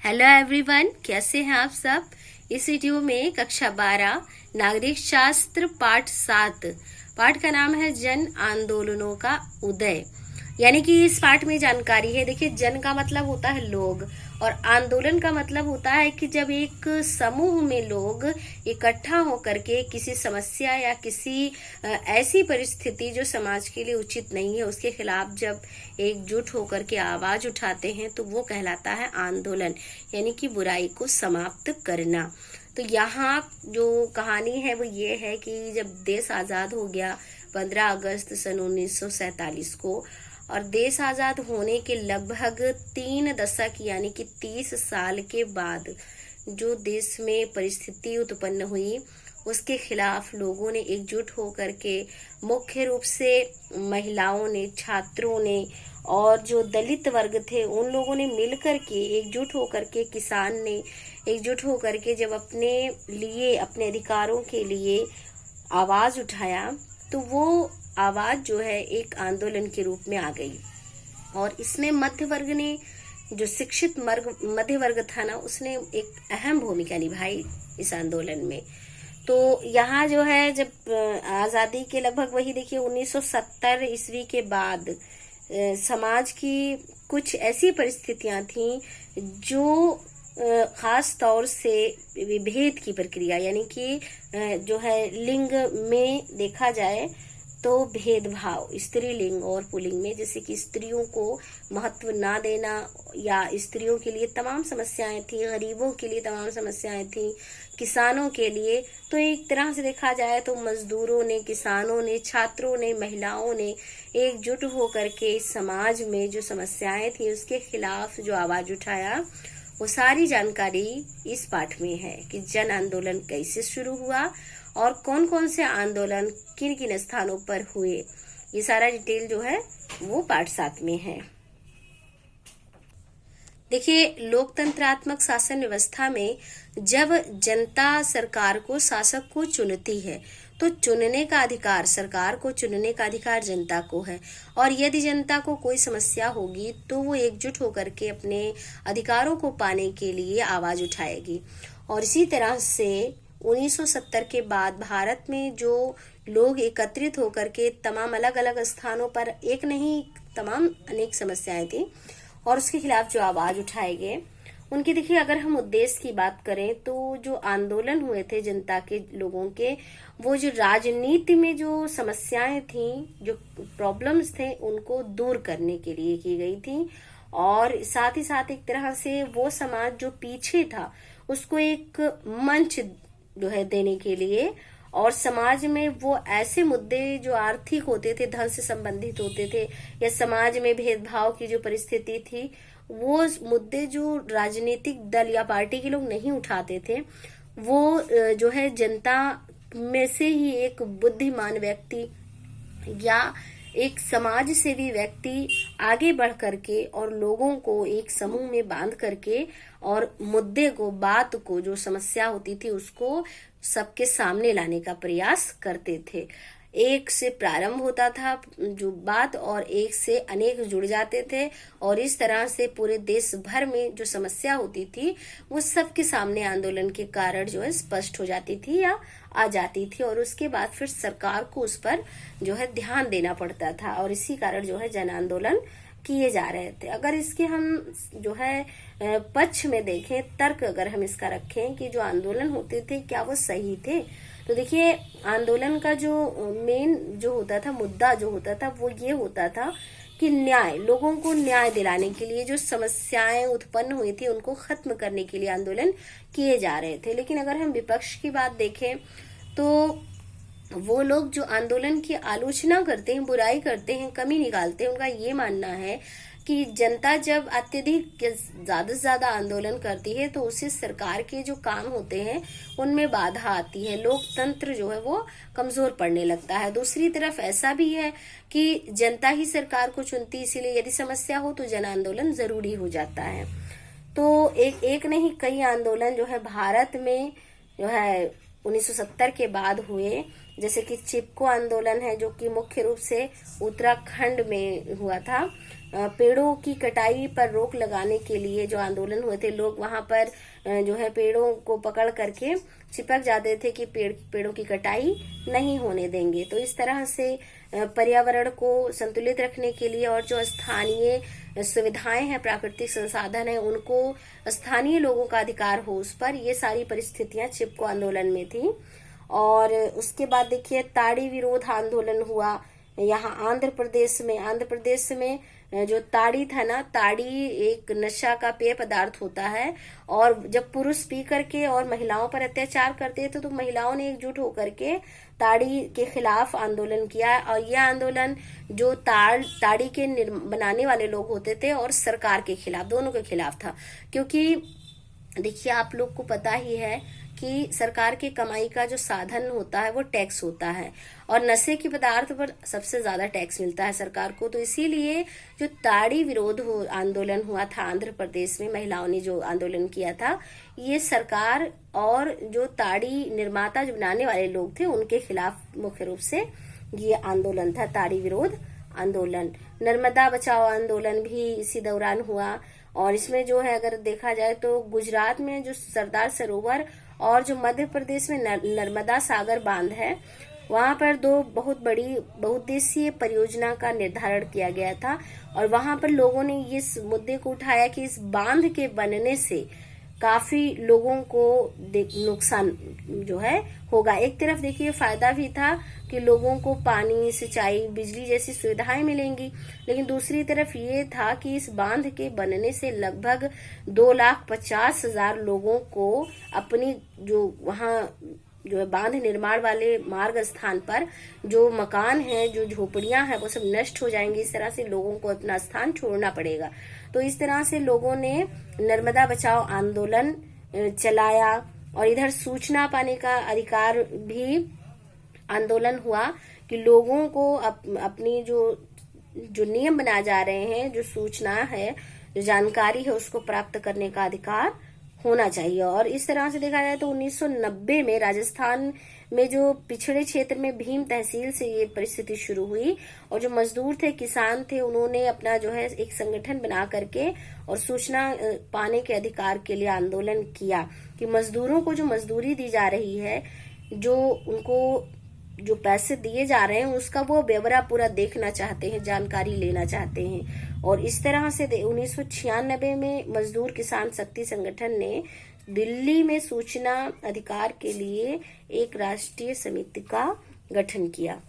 Hello everyone, कैसे हैं आप सब। इस वीडियो में कक्षा 12 नागरिक शास्त्र पाठ 7 पाठ का नाम है जन आंदोलनों का उदय। यानी कि इस पाठ में जानकारी है। देखिए, जन का मतलब होता है लोग और आंदोलन का मतलब होता है कि जब एक समूह में लोग इकट्ठा होकर के किसी समस्या या किसी ऐसी परिस्थिति जो समाज के लिए उचित नहीं है उसके खिलाफ जब एकजुट होकर के आवाज उठाते हैं तो वो कहलाता है आंदोलन, यानी कि बुराई को समाप्त करना। तो यहाँ जो कहानी है वो ये है कि जब देश आजाद हो गया 15 अगस्त सन 1947 को, और देश आजाद होने के लगभग 3 दशक यानी कि 30 साल के बाद जो देश में परिस्थिति उत्पन्न हुई उसके खिलाफ लोगों ने एकजुट होकर के, मुख्य रूप से महिलाओं ने, छात्रों ने और जो दलित वर्ग थे उन लोगों ने मिलकर के, एकजुट होकर के, किसान ने एकजुट होकर के जब अपने लिए, अपने अधिकारों के लिए आवाज उठाया तो वो आवाज जो है एक आंदोलन के रूप में आ गई। और इसमें मध्य वर्ग ने, जो शिक्षित मध्य वर्ग था ना, उसने एक अहम भूमिका निभाई इस आंदोलन में। तो यहाँ जो है जब आज़ादी के लगभग, वही देखिए 1970 ईस्वी के बाद समाज की कुछ ऐसी परिस्थितियां थीं जो खास तौर से विभेद की प्रक्रिया, यानी कि जो है लिंग में देखा जाए तो भेदभाव स्त्रीलिंग और पुल्लिंग में, जैसे कि स्त्रियों को महत्व ना देना या स्त्रियों के लिए तमाम समस्याएं थी, गरीबों के लिए तमाम समस्याएं थी, किसानों के लिए। तो एक तरह से देखा जाए तो मजदूरों ने, किसानों ने, छात्रों ने, महिलाओं ने एकजुट होकर के समाज में जो समस्याएं थी उसके खिलाफ जो आवाज उठाया, वो सारी जानकारी इस पाठ में है कि जन आंदोलन कैसे शुरू हुआ और कौन कौन से आंदोलन किन किन स्थानों पर हुए। ये सारा डिटेल जो है वो पाठ 7 में है। देखिए, लोकतंत्रात्मक शासन व्यवस्था में जब जनता सरकार को, शासक को चुनती है तो चुनने का अधिकार, सरकार को चुनने का अधिकार जनता को है। और यदि जनता को कोई समस्या होगी तो वो एकजुट होकर के अपने अधिकारों को पाने के लिए आवाज उठाएगी। और इसी तरह से 1970 के बाद भारत में जो लोग एकत्रित होकर के तमाम अलग अलग स्थानों पर, एक नहीं तमाम अनेक समस्याएं थी और उसके खिलाफ जो आवाज उठाए गए उनकी, देखिए अगर हम उद्देश्य की बात करें तो जो आंदोलन हुए थे जनता के, लोगों के, वो जो राजनीति में जो समस्याएं थी, जो प्रॉब्लम्स थे, उनको दूर करने के लिए की गई थी। और साथ ही साथ एक तरह से वो समाज जो पीछे था उसको एक मंच जो है देने के लिए, और समाज में वो ऐसे मुद्दे जो आर्थिक होते थे, धन से संबंधित होते थे, या समाज में भेदभाव की जो परिस्थिति थी, वो मुद्दे जो राजनीतिक दल या पार्टी के लोग नहीं उठाते थे, वो जो है जनता में से ही एक बुद्धिमान व्यक्ति या एक समाज सेवी व्यक्ति आगे बढ़ करके और लोगों को एक समूह में बांध करके और मुद्दे को, बात को, जो समस्या होती थी उसको सबके सामने लाने का प्रयास करते थे। एक से प्रारंभ होता था जो बात और एक से अनेक जुड़ जाते थे और इस तरह से पूरे देश भर में जो समस्या होती थी वो सबके सामने आंदोलन के कारण जो है स्पष्ट हो जाती थी या आ जाती थी, और उसके बाद फिर सरकार को उस पर जो है ध्यान देना पड़ता था और इसी कारण जो है जन आंदोलन किए जा रहे थे। अगर इसके हम जो है पक्ष में देखें, तर्क अगर हम इसका रखें कि जो आंदोलन होते थे क्या वो सही थे, तो देखिए आंदोलन का जो मेन जो होता था, मुद्दा जो होता था वो ये होता था कि न्याय, लोगों को न्याय दिलाने के लिए जो समस्याएं उत्पन्न हुई थी उनको खत्म करने के लिए आंदोलन किए जा रहे थे। लेकिन अगर हम विपक्ष की बात देखें तो वो लोग जो आंदोलन की आलोचना करते हैं, बुराई करते हैं, कमी निकालते हैं, उनका ये मानना है कि जनता जब अत्यधिक ज्यादा से ज्यादा आंदोलन करती है तो उससे सरकार के जो काम होते हैं उनमें बाधा आती है, लोकतंत्र जो है वो कमजोर पड़ने लगता है। दूसरी तरफ ऐसा भी है कि जनता ही सरकार को चुनती, इसीलिए यदि समस्या हो तो जन आंदोलन जरूरी हो जाता है। तो एक नहीं कई आंदोलन जो है भारत में जो है 1970 के बाद हुए, जैसे कि चिपको आंदोलन है जो कि मुख्य रूप से उत्तराखंड में हुआ था। पेड़ों की कटाई पर रोक लगाने के लिए जो आंदोलन हुए थे, लोग वहां पर जो है पेड़ों को पकड़ करके चिपक जाते थे कि पेड़ों की कटाई नहीं होने देंगे। तो इस तरह से पर्यावरण को संतुलित रखने के लिए और जो स्थानीय सुविधाएं हैं, प्राकृतिक संसाधन है, उनको स्थानीय लोगों का अधिकार हो उस पर, ये सारी परिस्थितियां चिपको आंदोलन में थी। और उसके बाद देखिए ताड़ी विरोध आंदोलन हुआ यहाँ आंध्र प्रदेश में जो ताड़ी था ना, ताड़ी एक नशा का पेय पदार्थ होता है, और जब पुरुष पी करके और महिलाओं पर अत्याचार करते थे तो महिलाओं ने एकजुट होकर के ताड़ी के खिलाफ आंदोलन किया। और यह आंदोलन जो ताड़ी के बनाने वाले लोग होते थे और सरकार के खिलाफ, दोनों के खिलाफ था। क्योंकि देखिए आप लोग को पता ही है कि सरकार की कमाई का जो साधन होता है वो टैक्स होता है, और नशे के पदार्थ पर सबसे ज्यादा टैक्स मिलता है सरकार को। तो इसीलिए जो ताड़ी विरोध आंदोलन हुआ था आंध्र प्रदेश में, महिलाओं ने जो आंदोलन किया था, ये सरकार और जो ताड़ी निर्माता जो बनाने वाले लोग थे उनके खिलाफ मुख्य रूप से ये आंदोलन था, ताड़ी विरोध आंदोलन। नर्मदा बचाओ आंदोलन भी इसी दौरान हुआ, और इसमें जो है अगर देखा जाए तो गुजरात में जो सरदार सरोवर और जो मध्य प्रदेश में नर्मदा सागर बांध है, वहां पर दो बहुत बड़ी बहुउद्देशीय परियोजना का निर्धारण किया गया था। और वहां पर लोगों ने इस मुद्दे को उठाया कि इस बांध के बनने से काफी लोगों को नुकसान जो है होगा। एक तरफ देखिए फायदा भी था कि लोगों को पानी, सिंचाई, बिजली जैसी सुविधाएं मिलेंगी, लेकिन दूसरी तरफ ये था कि इस बांध के बनने से लगभग 2,50,000 लोगों को अपनी जो वहां जो है बांध निर्माण वाले मार्ग स्थान पर जो मकान है, जो झोपड़ियां हैं, वो सब नष्ट हो जाएंगी। इस तरह से लोगों को अपना स्थान छोड़ना पड़ेगा। तो इस तरह से लोगों ने नर्मदा बचाओ आंदोलन चलाया। और इधर सूचना पाने का अधिकार भी आंदोलन हुआ कि लोगों को अपनी जो नियम बनाए जा रहे हैं, जो सूचना है, जो जानकारी है, उसको प्राप्त करने का अधिकार होना चाहिए। और इस तरह से देखा जाए तो 1990 में राजस्थान में जो पिछड़े क्षेत्र में भीम तहसील से ये परिस्थिति शुरू हुई, और जो मजदूर थे, किसान थे, उन्होंने अपना जो है एक संगठन बना करके और सूचना पाने के अधिकार के लिए आंदोलन किया कि मजदूरों को जो मजदूरी दी जा रही है, जो उनको जो पैसे दिए जा रहे हैं, उसका वो ब्यौरा पूरा देखना चाहते हैं, जानकारी लेना चाहते हैं। और इस तरह से 1996 में मजदूर किसान शक्ति संगठन ने दिल्ली में सूचना अधिकार के लिए एक राष्ट्रीय समिति का गठन किया।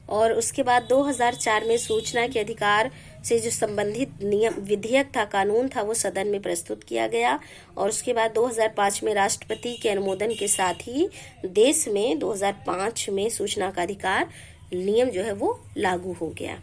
और उसके बाद 2004 में सूचना के अधिकार से जो संबंधित नियम विधेयक था, कानून था, वो सदन में प्रस्तुत किया गया। और उसके बाद 2005 में राष्ट्रपति के अनुमोदन के साथ ही देश में 2005 में सूचना का अधिकार नियम जो है वो लागू हो गया।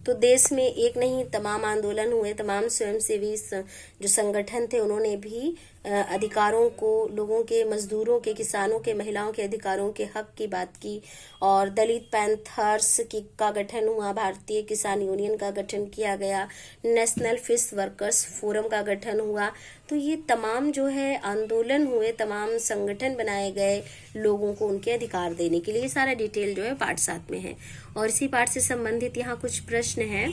तो देश में एक नहीं तमाम आंदोलन हुए, तमाम स्वयंसेवी जो संगठन थे उन्होंने भी अधिकारों को, लोगों के, मजदूरों के, किसानों के, महिलाओं के अधिकारों के हक की बात की। और दलित पैंथर्स का गठन हुआ, भारतीय किसान यूनियन का गठन किया गया, नेशनल फिश वर्कर्स फोरम का गठन हुआ। तो ये तमाम जो है आंदोलन हुए, तमाम संगठन बनाए गए लोगों को उनके अधिकार देने के लिए। ये सारा डिटेल जो है पार्ट 7 में है। और इसी पार्ट से संबंधित यहाँ कुछ प्रश्न हैं,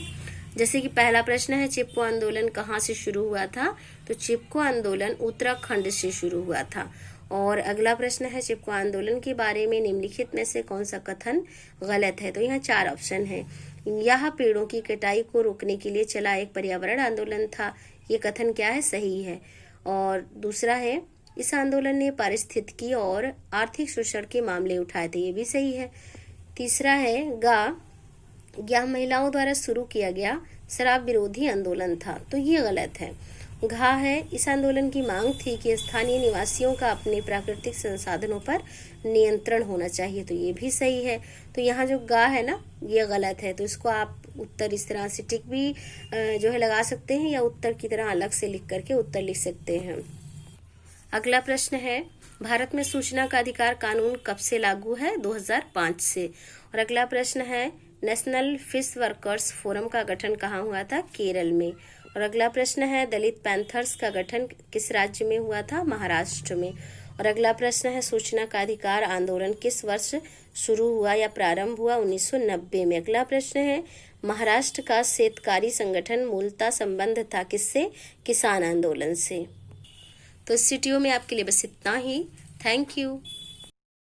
जैसे कि पहला प्रश्न है चिपको आंदोलन कहाँ से शुरू हुआ था? तो चिपको आंदोलन उत्तराखंड से शुरू हुआ था। और अगला प्रश्न है चिपको आंदोलन के बारे में निम्नलिखित में से कौन सा कथन गलत है? तो यहाँ 4 ऑप्शन है। यह पेड़ों की कटाई को रोकने के लिए चला एक पर्यावरण आंदोलन था, ये कथन क्या है? सही है। और दूसरा है इस आंदोलन ने पारिस्थितिकी और आर्थिक शोषण के मामले उठाए थे, ये भी सही है। तीसरा है यह महिलाओं द्वारा शुरू किया गया शराब विरोधी आंदोलन था, तो ये गलत है। घा है इस आंदोलन की मांग थी कि स्थानीय निवासियों का अपने प्राकृतिक संसाधनों पर नियंत्रण होना चाहिए, तो ये भी सही है। तो यहाँ जो गा है ना, ये गलत है। तो इसको आप उत्तर इस तरह से टिक भी जो है लगा सकते हैं, या उत्तर की तरह अलग से लिख करके उत्तर लिख सकते हैं। अगला प्रश्न है भारत में सूचना का अधिकार कानून कब से लागू है? 2005 से। और अगला प्रश्न है नेशनल फिश वर्कर्स फोरम का गठन कहाँ हुआ था? केरल में। और अगला प्रश्न है दलित पैंथर्स का गठन किस राज्य में हुआ था? महाराष्ट्र में। और अगला प्रश्न है, सूचना का अधिकार आंदोलन किस वर्ष शुरू हुआ या प्रारंभ हुआ? 1990 में। अगला प्रश्न है, महाराष्ट्र का शेतकारी संगठन मूलतः संबंध था किससे? किसान आंदोलन से। तो इस वीडियो में आपके लिए बस इतना ही। Thank you.